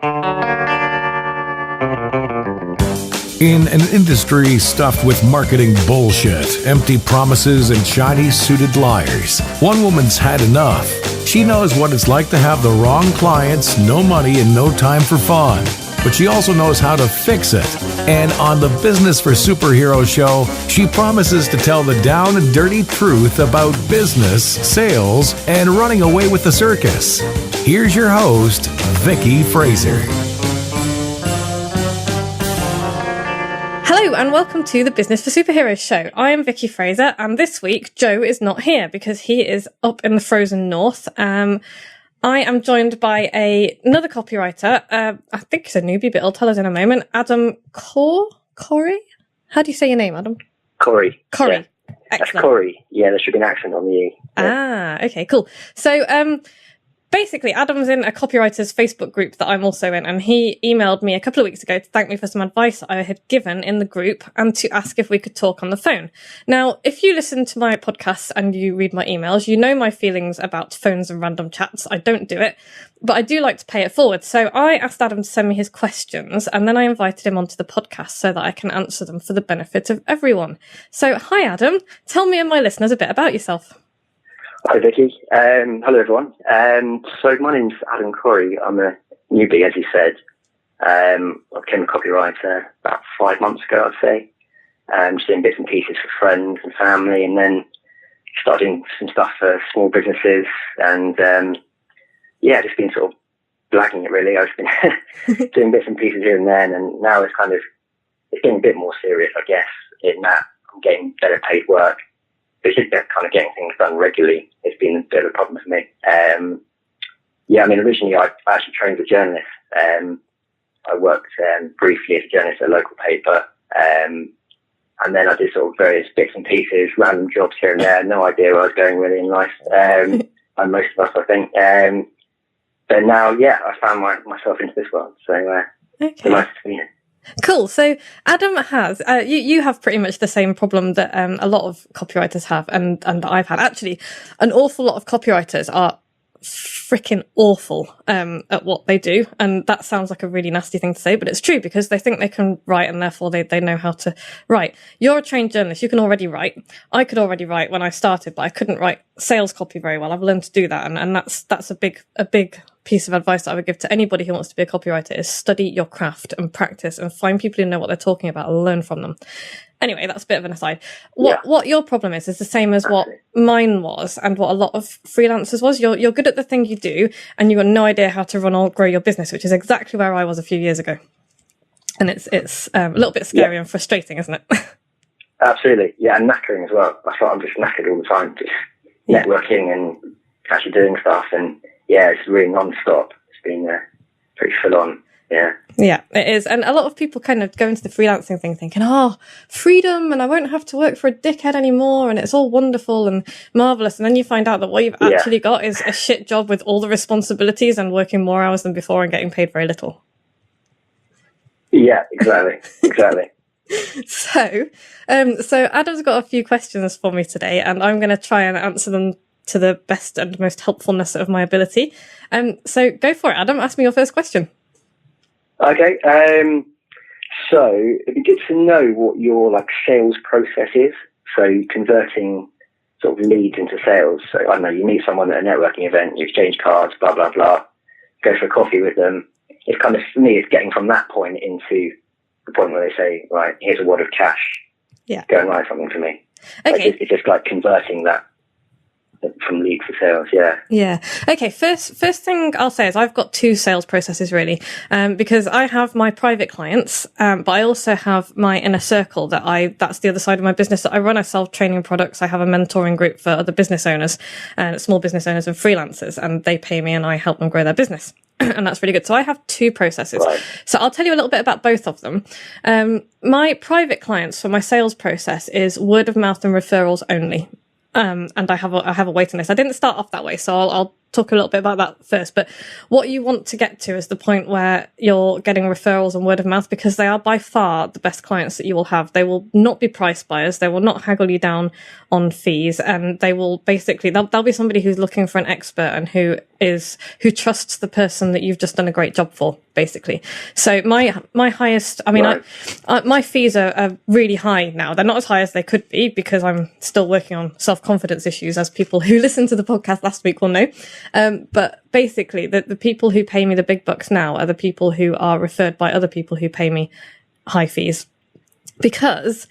In an industry stuffed with marketing bullshit, empty promises, and shiny-suited liars, one woman's had enough. She knows what it's like to have the wrong clients, no money, and no time for fun. But she also knows how to fix it. And on the Business for Superheroes show, she promises to tell the down and dirty truth about business, sales, and running away with the circus. Here's your host, Vicky Fraser. Hello and welcome to the Business for Superheroes show. I am Vicky Fraser, and this week Joe is not here because he is up in the frozen north. I am joined by another copywriter. I think he's a newbie, but he'll tell us in a moment. Adam Corey? How do you say your name, Adam? Corey. Yeah. Excellent. That's Corey. Yeah, there should be an accent on the E. Yeah. Okay, cool. So, basically, Adam's in a copywriters Facebook group that I'm also in, and he emailed me a couple of weeks ago to thank me for some advice I had given in the group and to ask if we could talk on the phone. Now, if you listen to my podcasts and you read my emails, you know my feelings about phones and random chats. I don't do it, but I do like to pay it forward. So I asked Adam to send me his questions, and then I invited him onto the podcast so that I can answer them for the benefit of everyone. So, hi, Adam. Tell me and my listeners a bit about yourself. Hi, Vicky. Hello, everyone. So my name's Adam Corey. I'm a newbie, as you said. I became a copywriter about 5 months ago, I'd say. Just doing bits and pieces for friends and family, and then starting some stuff for small businesses. And just been sort of blagging it, really. I've been doing bits and pieces here and then, and now it's getting a bit more serious, I guess, in that I'm getting better paid work. It's just kind of getting things done regularly. It's been a bit of a problem for me. Originally I actually trained as a journalist. I worked briefly as a journalist at a local paper. And then I did sort of various bits and pieces, random jobs here and there. No idea where I was going really in life. And most of us, I think. But now, I found myself into this world. So, okay. Nice to meet you. Cool. So Adam has, you have pretty much the same problem that a lot of copywriters have and I've had. Actually, an awful lot of copywriters are freaking awful at what they do. And that sounds like a really nasty thing to say, but it's true because they think they can write and therefore they know how to write. You're a trained journalist. You can already write. I could already write when I started, but I couldn't write sales copy very well. I've learned to do that. And that's a big piece of advice that I would give to anybody who wants to be a copywriter is study your craft and practice and find people who know what they're talking about and learn from them. Anyway, that's a bit of an aside. What your problem is the same as what mine was and what a lot of freelancers was. You're good at the thing you do and you've got no idea how to run or grow your business, which is exactly where I was a few years ago. And it's a little bit scary and frustrating, isn't it? Absolutely. Yeah, and knackering as well. That's why I'm just knackered all the time, just networking and actually doing stuff. And it's really non-stop. It's been pretty full on. Yeah, it is. And a lot of people kind of go into the freelancing thing thinking, freedom, and I won't have to work for a dickhead anymore, and it's all wonderful and marvellous. And then you find out that what you've actually got is a shit job with all the responsibilities and working more hours than before and getting paid very little. Yeah, exactly. So Adam's got a few questions for me today, and I'm going to try and answer them to the best and most helpfulness of my ability. So go for it, Adam. Ask me your first question. Okay. So it'd be good to know what your sales process is. So converting sort of leads into sales. So I don't know, you meet someone at a networking event, you exchange cards, blah, blah, blah, go for a coffee with them. It's kind of, for me, it's getting from that point into the point where they say, right, here's a wad of cash. Yeah. Go and write something for me. Okay. It's just converting that from lead for sales. Yeah. Okay. First thing I'll say is I've got two sales processes really, because I have my private clients, but I also have my inner circle that's the other side of my business that I run. I sell training products. I have a mentoring group for other business owners and small business owners and freelancers, and they pay me and I help them grow their business. And that's really good. So I have two processes. Right. So I'll tell you a little bit about both of them. My private clients for my sales process is word of mouth and referrals only. And I have a waiting list. I didn't start off that way, so I'll talk a little bit about that first. But what you want to get to is the point where you're getting referrals and word of mouth, because they are by far the best clients that you will have. They will not be price buyers. They will not haggle you down on fees, and they will basically, they'll be somebody who's looking for an expert and who trusts the person that you've just done a great job for, basically. So my highest, I mean, right. My fees are really high now. They're not as high as they could be because I'm still working on self-confidence issues, as people who listened to the podcast last week will know. But basically the people who pay me the big bucks now are the people who are referred by other people who pay me high fees. Because,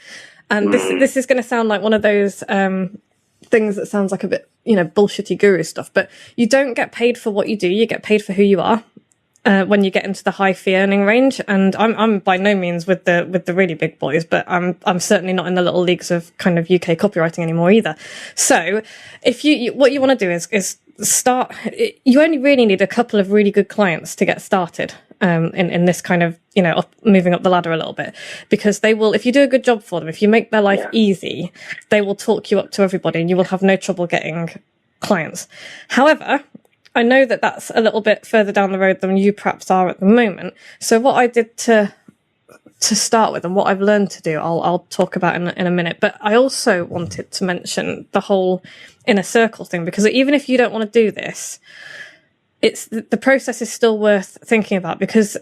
and this is going to sound like one of those things that sounds like a bit, bullshitty guru stuff, but you don't get paid for what you do. You get paid for who you are. When you get into the high fee earning range, and I'm by no means with the really big boys, but I'm certainly not in the little leagues of kind of UK copywriting anymore either. So if what you want to do is start, you only really need a couple of really good clients to get started, in this kind of, moving up the ladder a little bit, because they will, if you do a good job for them, if you make their life easy, they will talk you up to everybody and you will have no trouble getting clients. However, I know that that's a little bit further down the road than you perhaps are at the moment. So what I did to start with, and what I've learned to do, I'll talk about in a minute. But I also wanted to mention the whole inner circle thing, because even if you don't want to do this, it's the process is still worth thinking about, because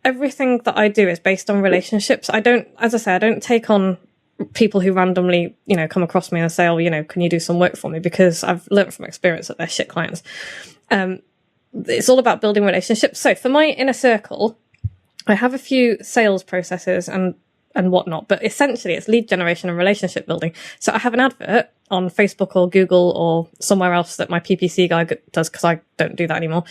everything that I do is based on relationships. I don't take on people who randomly, come across me and say, oh, can you do some work for me? Because I've learned from experience that they're shit clients. It's all about building relationships. So for my inner circle, I have a few sales processes and whatnot, but essentially it's lead generation and relationship building. So I have an advert on Facebook or Google or somewhere else that my PPC guy does, because I don't do that anymore.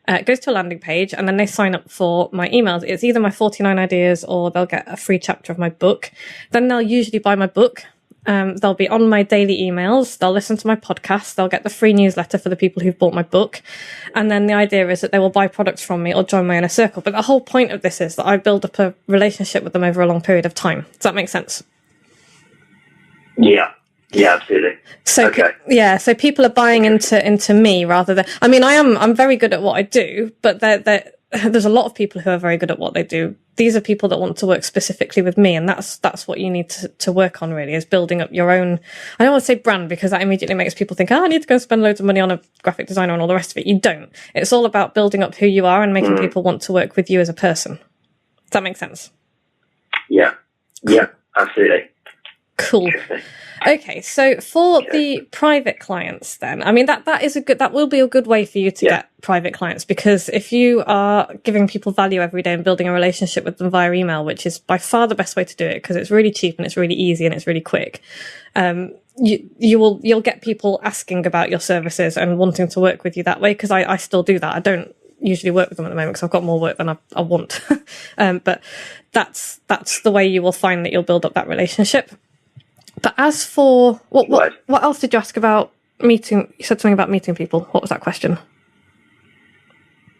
It goes to a landing page and then they sign up for my emails. It's either my 49 ideas or they'll get a free chapter of my book. Then they'll usually buy my book. They'll be on my daily emails. They'll listen to my podcast. They'll get the free newsletter for the people who've bought my book. And then the idea is that they will buy products from me or join my inner circle. But the whole point of this is that I build up a relationship with them over a long period of time. Does that make sense? Yeah. Yeah, absolutely. So, okay. So people are buying into me rather than, I'm very good at what I do, but there's a lot of people who are very good at what they do. These are people that want to work specifically with me, and that's what you need to work on, really, is building up your own, I don't want to say brand, because that immediately makes people think, I need to go and spend loads of money on a graphic designer and all the rest of it. You don't. It's all about building up who you are and making people want to work with you as a person. Does that make sense? Yeah. Yeah, absolutely. Cool. Okay, so for the private clients then, that will be a good way for you to get private clients, because if you are giving people value every day and building a relationship with them via email, which is by far the best way to do it, because it's really cheap and it's really easy and it's really quick, you'll get people asking about your services and wanting to work with you that way, because I still do that. I don't usually work with them at the moment because I've got more work than I want. But that's the way you will find that you'll build up that relationship. But as for what else did you ask about meeting? You said something about meeting people. What was that question?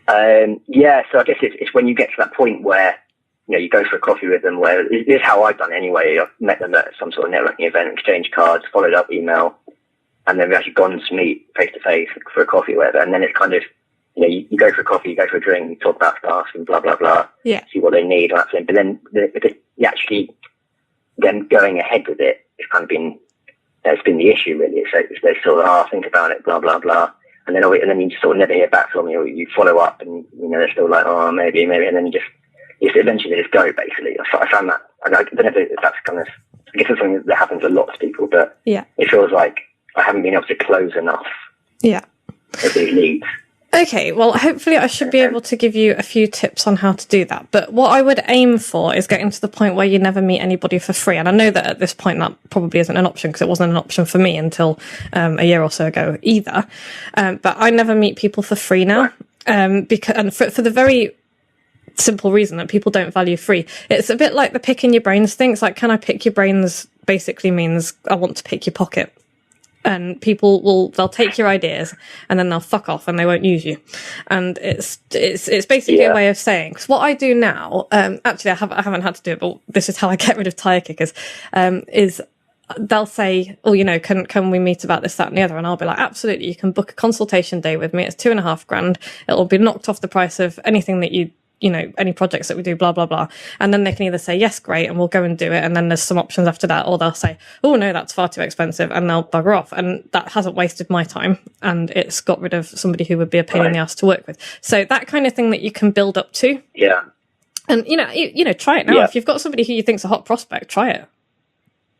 So I guess it's when you get to that point where you go for a coffee with them. Where this is how I've done it anyway. I've met them at some sort of networking event, exchanged cards, followed up email, and then we've actually gone to meet face to face for a coffee or whatever. And then it's kind of you go for a coffee, you go for a drink, you talk about stuff and blah blah blah. Yeah. See what they need and that thing. But then you actually then going ahead with it. It's kind of been, it's been the issue really. So they sort of, think about it, blah, blah, blah. And then you just sort of never hear back from you, or you follow up and, they're still like, maybe. And then you eventually just go, basically. I found that, I don't know if that's kind of, I guess it's something that happens a lot to people, but it feels like I haven't been able to close enough of these leads. Okay, well, hopefully I should be able to give you a few tips on how to do that. But what I would aim for is getting to the point where you never meet anybody for free. And I know that at this point that probably isn't an option, because it wasn't an option for me until a year or so ago either. But I never meet people for free now, because for the very simple reason that people don't value free. It's a bit like the picking your brains thing. It's like, can I pick your brains basically means I want to pick your pocket. And people they'll take your ideas and then they'll fuck off and they won't use you. And it's basically a way of saying, because what I do now, actually I haven't had to do it, but this is how I get rid of tire kickers, is they'll say, oh, you know, can we meet about this, that and the other? And I'll be like, absolutely. You can book a consultation day with me. It's $2,500. It'll be knocked off the price of anything that you know, any projects that we do, blah, blah, blah. And then they can either say, yes, great, and we'll go and do it. And then there's some options after that. Or they'll say, oh, no, that's far too expensive. And they'll bugger off. And that hasn't wasted my time. And it's got rid of somebody who would be a pain in the ass to work with. So that kind of thing that you can build up to. Yeah. And, you know, try it now. If you've got somebody who you think's a hot prospect, try it.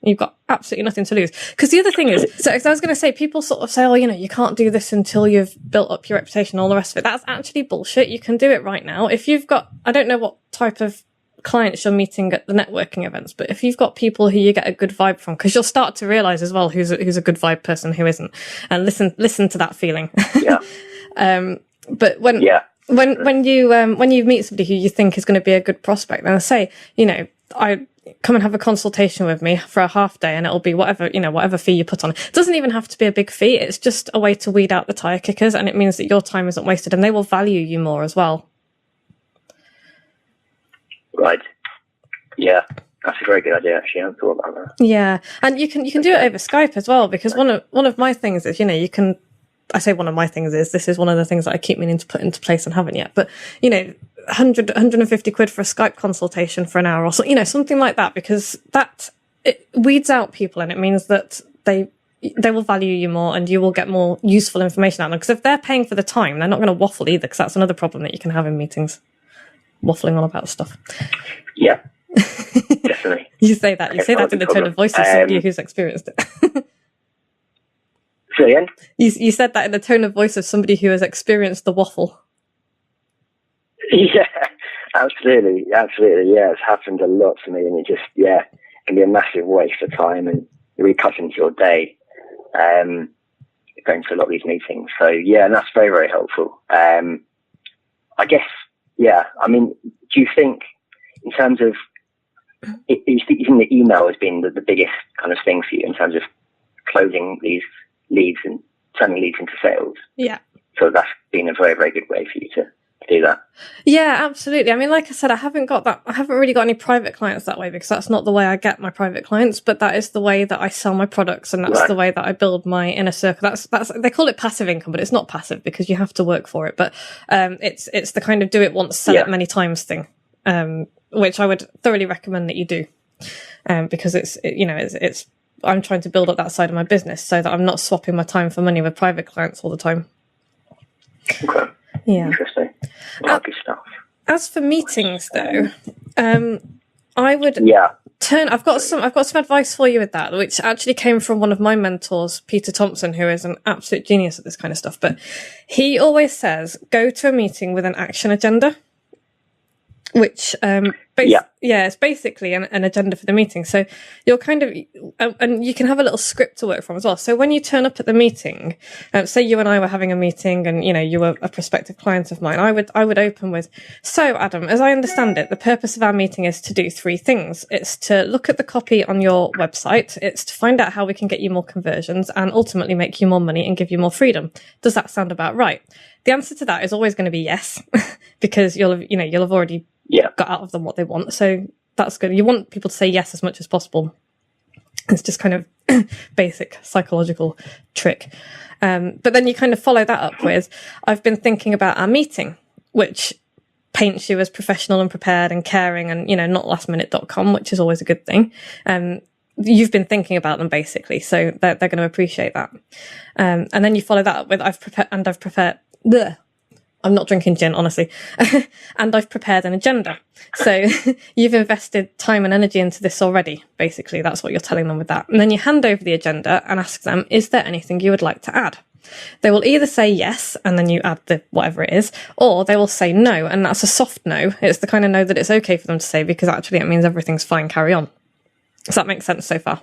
You've got absolutely nothing to lose. Because the other thing is, so I was going to say, people sort of say, oh, you know, you can't do this until you've built up your reputation, all the rest of it. That's actually bullshit. You can do it right now. If you've got, I don't know what type of clients you're meeting at the networking events, but if you've got people who you get a good vibe from, because you'll start to realize as well who's a good vibe person, who isn't, and listen to that feeling. Yeah. But when you meet somebody who you think is going to be a good prospect, then I say, you know, I come and have a consultation with me for a half day, and it'll be whatever fee you put on it. It doesn't even have to be a big fee. It's just a way to weed out the tire kickers, and it means that your time isn't wasted, and they will value you more as well. Right. Yeah. That's a very good idea, actually. I haven't thought about that. Yeah. And you can do it over Skype as well, because one of my things is, you know, I say one of my things is, this is one of the things that I keep meaning to put into place and haven't yet, but, you know, 150 quid for a Skype consultation for an hour or so, you know, something like that, because it weeds out people, and it means that they will value you more, and you will get more useful information out of them. Because if they're paying for the time, they're not going to waffle either, because that's another problem that you can have in meetings, waffling on about stuff. Yeah, definitely. You say that in the tone of voice of somebody who's experienced it. Say again? You said that in the tone of voice of somebody who has experienced the waffle. Yeah, absolutely. Yeah, it's happened a lot to me, and it just, can be a massive waste of time, and it really cuts into your day, going to a lot of these meetings. So, yeah, and that's very, very helpful. I guess, I mean, do you think, in terms of, you think the email has been the biggest kind of thing for you in terms of closing these leads and turning leads into sales? Yeah. So that's been a very, very good way for you to do that. Yeah, absolutely. I mean, like I said, I haven't really got any private clients that way, because that's not the way I get my private clients, but that is the way that I sell my products, and that's the way that I build my inner circle. That's they call it passive income, but it's not passive because you have to work for it. But it's the kind of do it once, sell it many times thing, which I would thoroughly recommend that you do, because it's I'm trying to build up that side of my business so that I'm not swapping my time for money with private clients all the time. Okay. Yeah. Interesting. Good stuff. As for meetings, though, I would I've got some advice for you with that, which actually came from one of my mentors, Peter Thompson, who is an absolute genius at this kind of stuff. But he always says, go to a meeting with an action agenda, which it's basically an agenda for the meeting. So you're kind of, and you can have a little script to work from as well. So when you turn up at the meeting, say you and I were having a meeting, and you were a prospective client of mine, I would open with, so Adam, as I understand it, the purpose of our meeting is to do 3 things. It's to look at the copy on your website. It's to find out how we can get you more conversions and ultimately make you more money and give you more freedom. Does that sound about right? The answer to that is always going to be yes, because you'll have already got out of them what they want. So that's good. You want people to say yes as much as possible. It's just kind of basic psychological trick. But then you kind of follow that up with, I've been thinking about our meeting, which paints you as professional and prepared and caring and, not lastminute.com, which is always a good thing. You've been thinking about them basically. So they're going to appreciate that. And then you follow that up with, I've prepared. I'm not drinking gin, honestly. And I've prepared an agenda. So you've invested time and energy into this already. Basically, that's what you're telling them with that. And then you hand over the agenda and ask them, is there anything you would like to add? They will either say yes, and then you add the whatever it is, or they will say no, and that's a soft no. It's the kind of no that it's okay for them to say, because actually it means everything's fine, carry on. Does that make sense so far?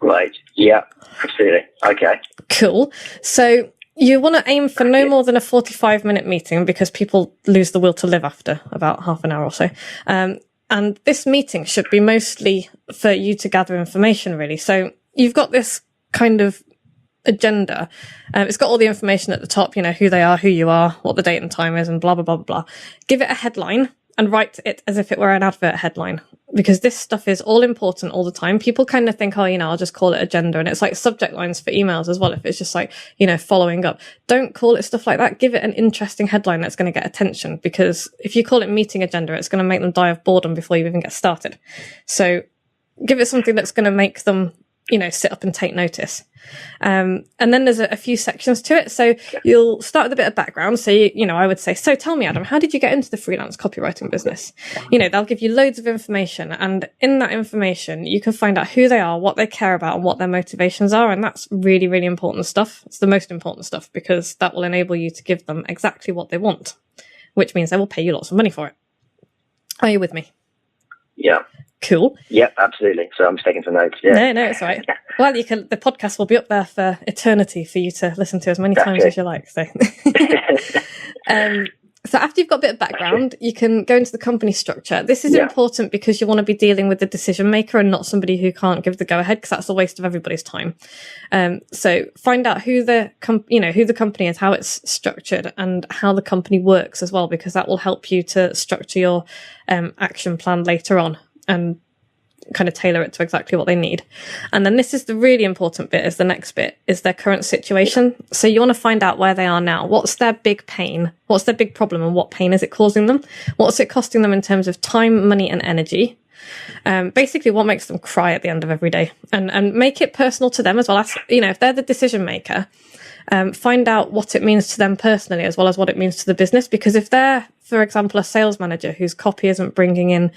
Right. Yeah, absolutely. Okay. Cool. So you want to aim for no more than a 45-minute meeting, because people lose the will to live after about half an hour or so. And this meeting should be mostly for you to gather information, really. So you've got this kind of agenda. It's got all the information at the top, who they are, who you are, what the date and time is, and blah, blah, blah, blah. Give it a headline and write it as if it were an advert headline. because this stuff is all important all the time. People kind of think, oh, I'll just call it agenda. And it's like subject lines for emails as well. If it's just like, following up, don't call it stuff like that. Give it an interesting headline that's going to get attention, because if you call it meeting agenda, it's going to make them die of boredom before you even get started. So give it something that's going to make them, sit up and take notice. And then there's a few sections to it. So you'll start with a bit of background. So, I would say, so tell me, Adam, how did you get into the freelance copywriting business? They'll give you loads of information. And in that information, you can find out who they are, what they care about, and what their motivations are. And that's really, really important stuff. It's the most important stuff, because that will enable you to give them exactly what they want, which means they will pay you lots of money for it. Are you with me? Yeah. Cool. Yep, absolutely. So I'm just taking some notes. Yeah. No, it's all right. Well, the podcast will be up there for eternity for you to listen to as many times as you like. So, so after you've got a bit of background, you can go into the company structure. This is important because you want to be dealing with the decision maker and not somebody who can't give the go ahead, because that's a waste of everybody's time. So find out who the company is, how it's structured, and how the company works as well, because that will help you to structure your action plan later on and kind of tailor it to exactly what they need. And then this is the really important bit, is the next bit, is their current situation. So you want to find out where they are now. What's their big pain? What's their big problem, and what pain is it causing them? What's it costing them in terms of time, money, and energy? Basically what makes them cry at the end of every day, and make it personal to them as well. As, if they're the decision maker, find out what it means to them personally as well as what it means to the business. Because if they're, for example, a sales manager whose copy isn't bringing in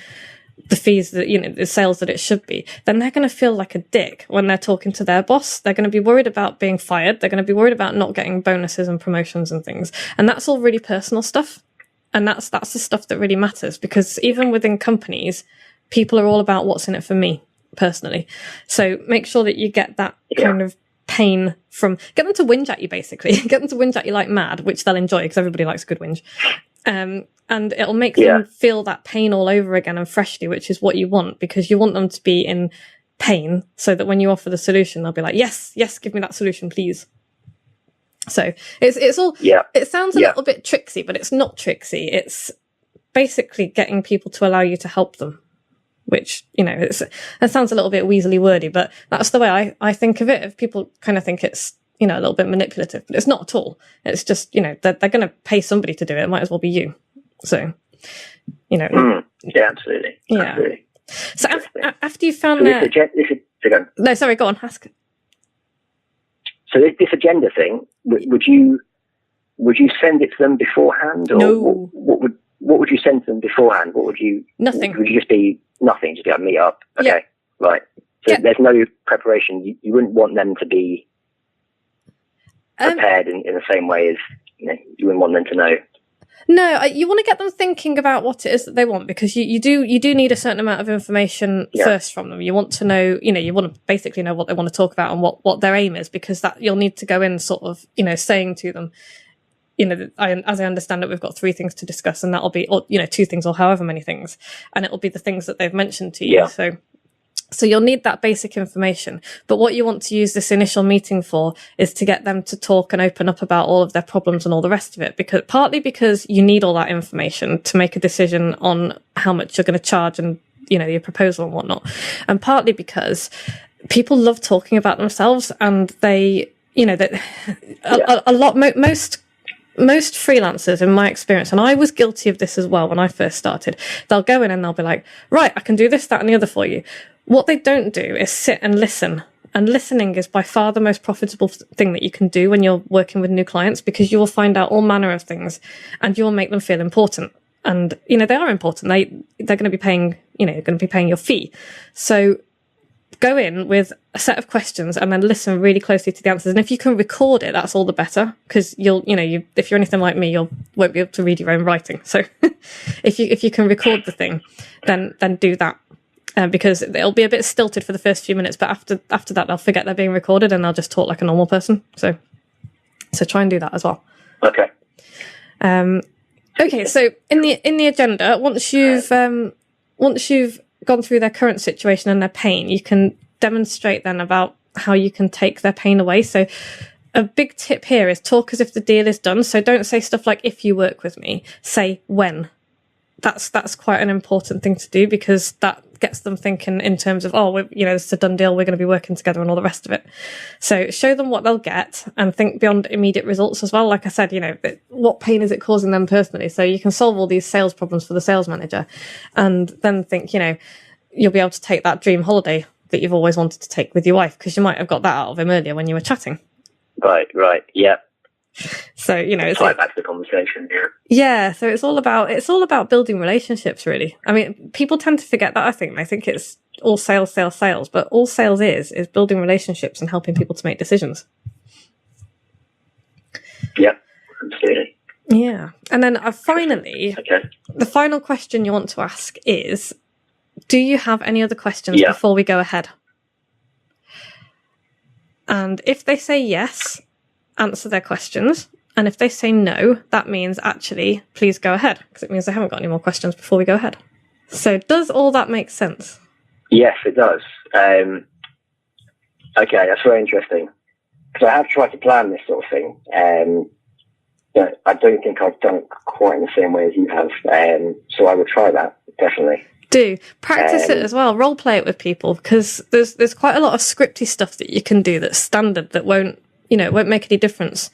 the fees that, the sales that it should be, then they're going to feel like a dick when they're talking to their boss. They're going to be worried about being fired. They're going to be worried about not getting bonuses and promotions and things. And that's all really personal stuff. And that's the stuff that really matters, because even within companies, people are all about what's in it for me personally. So make sure that you get that kind of pain from, get them to whinge at you, basically. Get them to whinge at you like mad, which they'll enjoy, because everybody likes a good whinge. And it'll make them feel that pain all over again and freshly, which is what you want, because you want them to be in pain so that when you offer the solution, they'll be like, yes, give me that solution, please. So it's all, it sounds a little bit tricksy, but it's not tricksy. It's basically getting people to allow you to help them, which, that sounds a little bit weaselly wordy, but that's the way I think of it. If people kind of think it's, a little bit manipulative, but it's not at all. It's just, they're going to pay somebody to do it. It might as well be you. So, yeah, absolutely. Yeah. Absolutely. So after you found that, no, sorry, go on, ask. So this agenda thing, would you send it to them beforehand, or no? What would you send to them beforehand? What would you? Nothing. Would you just be nothing? Just be like, meet up. Okay, right. So there's no preparation. You wouldn't want them to be prepared in the same way as you wouldn't want them to know. No, you want to get them thinking about what it is that they want, because you do need a certain amount of information first from them. You want to know, you want to basically know what they want to talk about and what their aim is, because that you'll need to go in sort of, saying to them, as I understand it, we've got 3 things to discuss, and that'll be, or 2 things, or however many things, and it'll be the things that they've mentioned to you. Yeah. So you'll need that basic information. But what you want to use this initial meeting for is to get them to talk and open up about all of their problems and all the rest of it. Partly because you need all that information to make a decision on how much you're going to charge and, your proposal and whatnot. And partly because people love talking about themselves, and they, most freelancers, in my experience, and I was guilty of this as well when I first started, they'll go in and they'll be like, right, I can do this, that, and the other for you. What they don't do is sit and listen. And listening is by far the most profitable thing that you can do when you're working with new clients, because you will find out all manner of things and you will make them feel important. And, they are important. They're going to be paying, your fee. So go in with a set of questions and then listen really closely to the answers. And if you can record it, that's all the better, because if you're anything like me, you won't be able to read your own writing. So if you can record the thing, then do that. Because it'll be a bit stilted for the first few minutes, but after that, they'll forget they're being recorded and they'll just talk like a normal person. So try and do that as well. Okay. Okay. So in the agenda, once you've gone through their current situation and their pain, you can demonstrate then about how you can take their pain away. So a big tip here is talk as if the deal is done. So don't say stuff like, if you work with me, say when. that's quite an important thing to do, because that gets them thinking in terms of, oh, it's a done deal, we're going to be working together and all the rest of it. So show them what they'll get and think beyond immediate results as well. Like I said, what pain is it causing them personally? So you can solve all these sales problems for the sales manager, and then think, you'll be able to take that dream holiday that you've always wanted to take with your wife, because you might have got that out of him earlier when you were chatting. Right, yeah. So, it's tie back to the conversation. Yeah. So it's all about building relationships, really. I mean, people tend to forget that. I think they think it's all sales, but all sales is building relationships and helping people to make decisions. Yep, absolutely. Yeah. And then finally, okay. The final question you want to ask is, do you have any other questions before we go ahead? And if they say yes, answer their questions. And if they say no, that means actually, please go ahead, because it means they haven't got any more questions before we go ahead. So does all that make sense? Yes, it does. Okay, that's very interesting. Because I have tried to plan this sort of thing. But I don't think I've done it quite in the same way as you have. So I would try that, definitely. Do practice it as well. Role play it with people, because there's quite a lot of scripty stuff that you can do that's standard that won't make any difference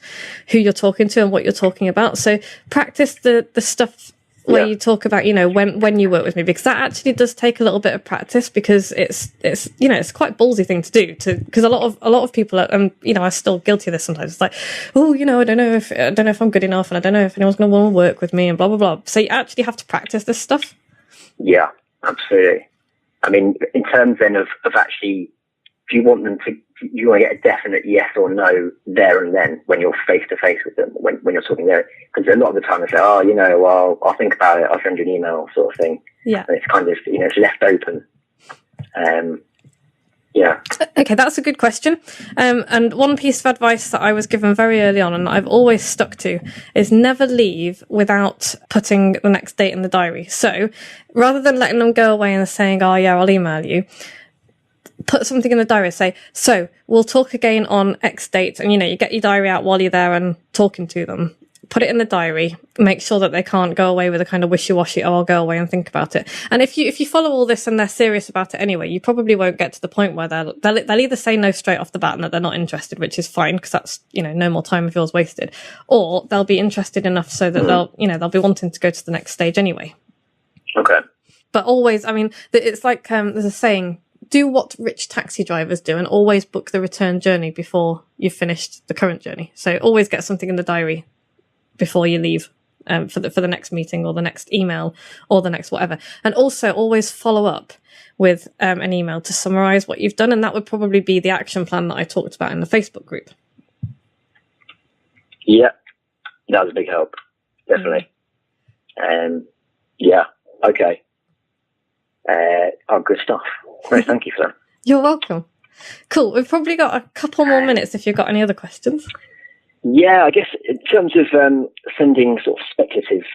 who you're talking to and what you're talking about. So practice the stuff where you talk about, when you work with me, because that actually does take a little bit of practice, because it's quite a ballsy thing to do, because a lot of people are, I'm still guilty of this sometimes. It's like, oh, I don't know if I'm good enough, and I don't know if anyone's going to want to work with me, and blah, blah, blah. So you actually have to practice this stuff. Yeah. Absolutely. I mean, in terms then of actually, if you want to get a definite yes or no there and then when you're face to face with them, when you're talking there, because a lot of the time they say, I'll think about it, I'll send you an email, sort of thing. Yeah. And it's kind of, it's left open. Yeah. Okay, that's a good question. And one piece of advice that I was given very early on, and I've always stuck to, is never leave without putting the next date in the diary. So rather than letting them go away and saying, oh yeah, I'll email you, put something in the diary. Say, so we'll talk again on X date. And, you get your diary out while you're there and talking to them. Put it in the diary. Make sure that they can't go away with a kind of wishy-washy, oh, I'll go away and think about it. And if you follow all this and they're serious about it anyway, you probably won't get to the point where they'll either say no straight off the bat and that they're not interested, which is fine, because that's, no more time of yours wasted, or they'll be interested enough so that they'll be wanting to go to the next stage anyway. Okay. But always, I mean, it's like, there's a saying, do what rich taxi drivers do, and always book the return journey before you've finished the current journey. So always get something in the diary before you leave, for the next meeting or the next email or the next whatever. And also always follow up with an email to summarize what you've done. And that would probably be the action plan that I talked about in the Facebook group. Yeah, that was a big help. Definitely. Yeah. Okay. Good stuff. Great. Thank you for that. You're welcome. Cool. We've probably got a couple more minutes if you've got any other questions. Yeah, I guess in terms of sending sort of speculative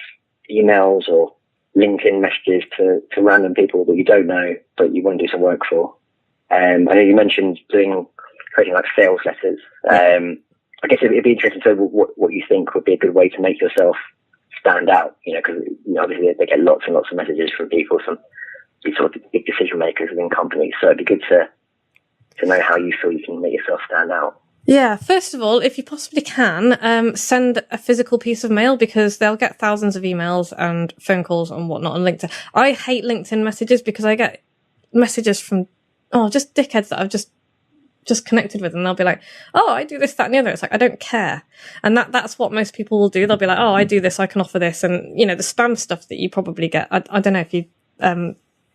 emails or LinkedIn messages to random people that you don't know but you want to do some work for. I know you mentioned creating like sales letters. I guess it'd be interesting to know what you think would be a good way to make yourself stand out. Because obviously they get lots and lots of messages from people, some sort of big decision makers within companies. So it'd be good to know how you feel you can make yourself stand out. Yeah, first of all, if you possibly can, send a physical piece of mail, because they'll get thousands of emails and phone calls and whatnot on LinkedIn. I hate LinkedIn messages because I get messages from, just dickheads that I've just connected with, and they'll be like, oh, I do this, that, and the other. It's like, I don't care. And that's what most people will do. They'll be like, oh, I do this, I can offer this. And, the spam stuff that you probably get, I don't know if you,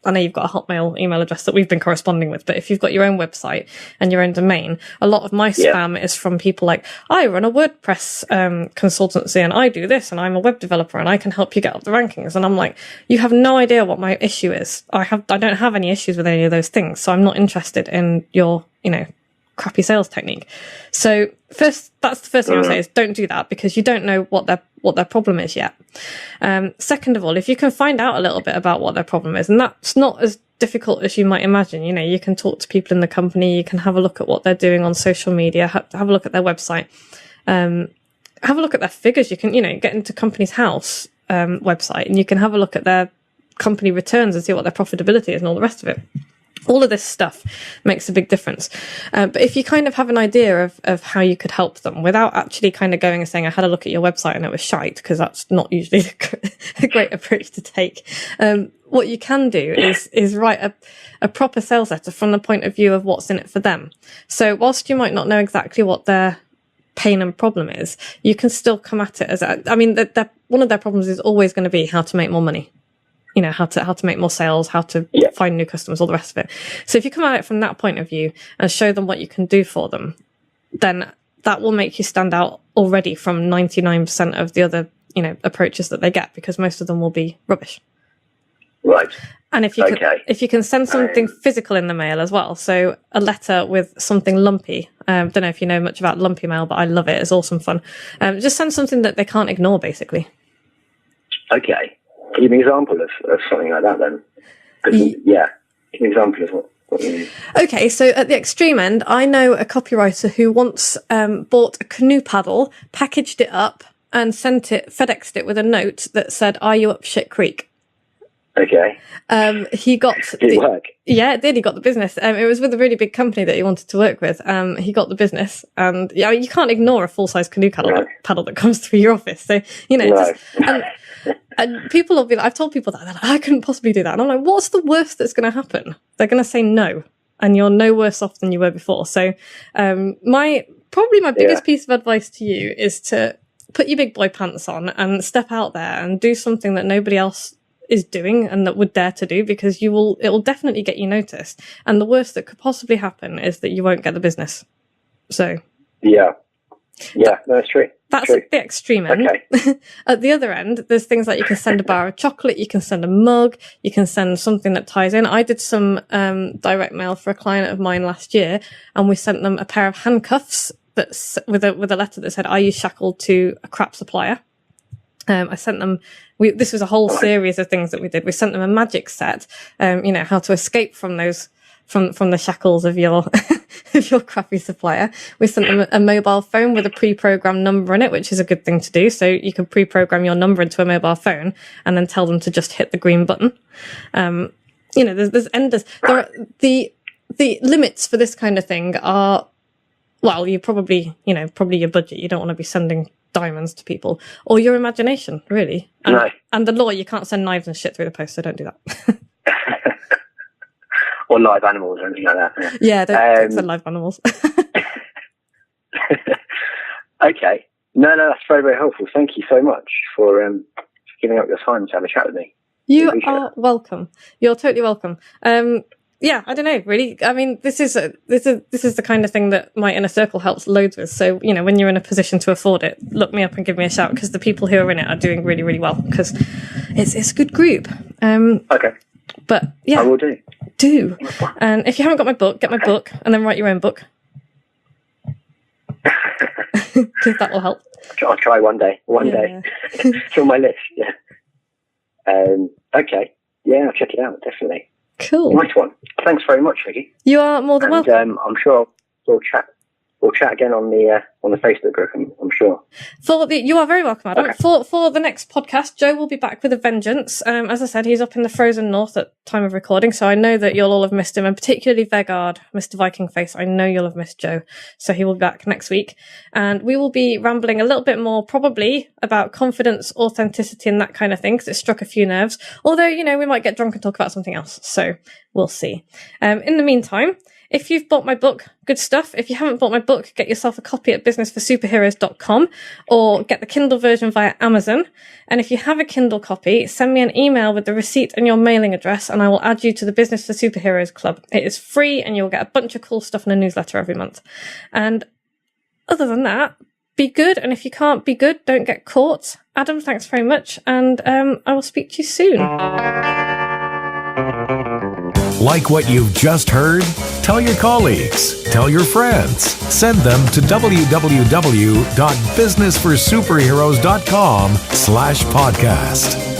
I know you've got a Hotmail email address that we've been corresponding with, but if you've got your own website and your own domain, a lot of my spam is from people like, I run a WordPress consultancy and I do this and I'm a web developer and I can help you get up the rankings. And I'm like, you have no idea what my issue is. I don't have any issues with any of those things. So I'm not interested in your, crappy sales technique. So that's the first thing I'll say is don't do that, because you don't know what their problem is yet. Second of all, if you can find out a little bit about what their problem is, and that's not as difficult as you might imagine, you can talk to people in the company, you can have a look at what they're doing on social media, have a look at their website, have a look at their figures. You can, get into company's house, website, and you can have a look at their company returns and see what their profitability is and all the rest of it. All of this stuff makes a big difference. But if you kind of have an idea of how you could help them without actually kind of going and saying, I had a look at your website and it was shite, because that's not usually a great approach to take. What you can do is write a proper sales letter from the point of view of what's in it for them. So whilst you might not know exactly what their pain and problem is, you can still come at it as one of their problems is always going to be how to make more money. You know, how to make more sales, how to find new customers, all the rest of it. So if you come at it from that point of view and show them what you can do for them, then that will make you stand out already from 99% of the other, approaches that they get, because most of them will be rubbish. Right. And if you can send something physical in the mail as well, so a letter with something lumpy. Don't know if you know much about lumpy mail, but I love it. It's awesome fun. Just send something that they can't ignore, basically. Okay. Can you give me an example of something like that then? Give me an example of what you mean. Okay, so at the extreme end, I know a copywriter who once bought a canoe paddle, packaged it up, and FedExed it with a note that said, "Are you up shit creek?" Okay. He got Did it work? Yeah, it did. He got the business. It was with a really big company that he wanted to work with. He got the business, and you can't ignore a full-size canoe paddle that comes through your office. So and people will be like, I've told people that, they're like, I couldn't possibly do that. And I'm like, what's the worst that's going to happen? They're going to say no, and you're no worse off than you were before. So, my biggest piece of advice to you is to put your big boy pants on and step out there and do something that nobody else is doing and that would dare to do, because it will definitely get you noticed. And the worst that could possibly happen is that you won't get the business. So. Yeah, that's true. That's at the extreme end. Okay. At the other end, there's things like you can send a bar of chocolate, you can send a mug, you can send something that ties in. I did some direct mail for a client of mine last year, and we sent them a pair of handcuffs that's with a letter that said, "Are you shackled to a crap supplier?" I sent them. This was a whole series of things that we did. We sent them a magic set, how to escape from those. From the shackles of your of your crappy supplier. We sent them a mobile phone with a pre-programmed number in it, which is a good thing to do. So you can pre-program your number into a mobile phone and then tell them to just hit the green button. There's endless. There are, the limits for this kind of thing are, well, you probably your budget. You don't want to be sending diamonds to people, or your imagination, really. And the law, you can't send knives and shit through the post, so don't do that. Or live animals or anything like that. Yeah, don't send live animals. Okay. No, that's very, very helpful. Thank you so much for giving up your time to have a chat with me. You are welcome. You're totally welcome. I don't know, really. I mean, this is the kind of thing that my inner circle helps loads with. So, when you're in a position to afford it, look me up and give me a shout, because the people who are in it are doing really, really well, because it's a good group. Okay. But yeah, I will do. And if you haven't got my book, get my book and then write your own book, because that will help. I'll try one day. Day. It's on my list. Yeah. Okay. Yeah, I'll check it out, definitely. Cool. Nice one. Thanks very much, Vicky. You are more than welcome. I'm sure we'll chat again on the Facebook group. I'm sure. You are very welcome, Adam. Okay. For the next podcast, Joe will be back with a vengeance. As I said, he's up in the frozen north at time of recording, so I know that you'll all have missed him, and particularly Vegard, Mr. Viking Face. I know you'll have missed Joe, so he will be back next week, and we will be rambling a little bit more, probably about confidence, authenticity, and that kind of thing, because it struck a few nerves. Although, we might get drunk and talk about something else, so we'll see. In the meantime, if you've bought my book, good stuff. If you haven't bought my book, get yourself a copy at businessforsuperheroes.com, or get the Kindle version via Amazon. And if you have a Kindle copy, send me an email with the receipt and your mailing address, and I will add you to the Business for Superheroes Club. It is free, and you'll get a bunch of cool stuff in a newsletter every month. And other than that, be good. And if you can't be good, don't get caught. Adam, thanks very much. And I will speak to you soon. Like what you've just heard? Tell your colleagues, tell your friends, send them to www.businessforsuperheroes.com/podcast.